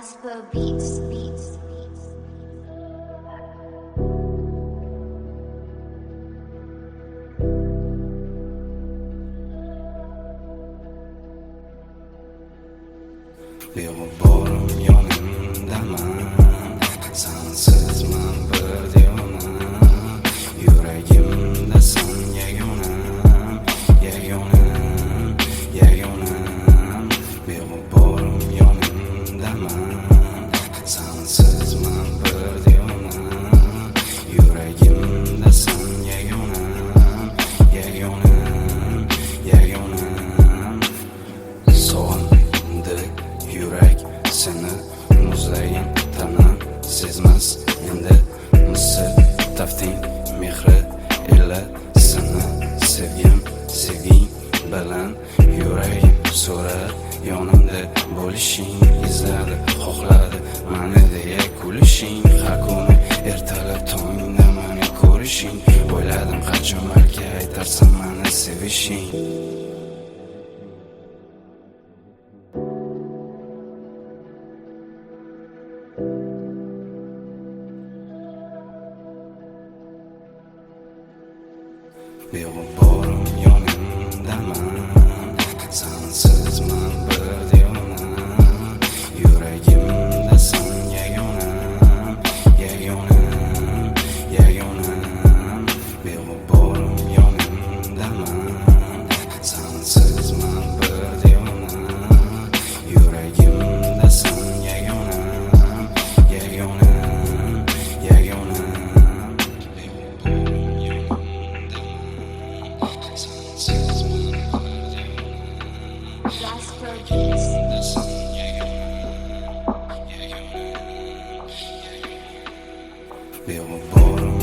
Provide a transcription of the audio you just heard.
Jasper Beats. Beg'uborim yonimdaman, sansizman bir devona. Yuragimdasan yagonam, yagonam, yagonam. Beg'uborim yonimdaman, sansizman bir devona. Yuragimdasan yagonam, yagonam, yagonam. So'ndi yurak seni, muzlagan tanam sezmas endi misl tafting mehri ila seni sevgim sevging bilan yuragim so'rar yonimda bo'lishing, izladi xohladi mani deya kulishing. Har kuni ertalab tongda mani ko'rishing, o'yladim qachon balki aytarsan mani sevishing. Beg'uborim yonimdaman, sansizman bir devona. Yuragimdasan yagonam, yagonam, yagonam. Beg'uborim yonimdaman, sansizman bir devona. Yuragimdasan yagonam, yagonam, yagonam. Jasper Beats. Beg'uborim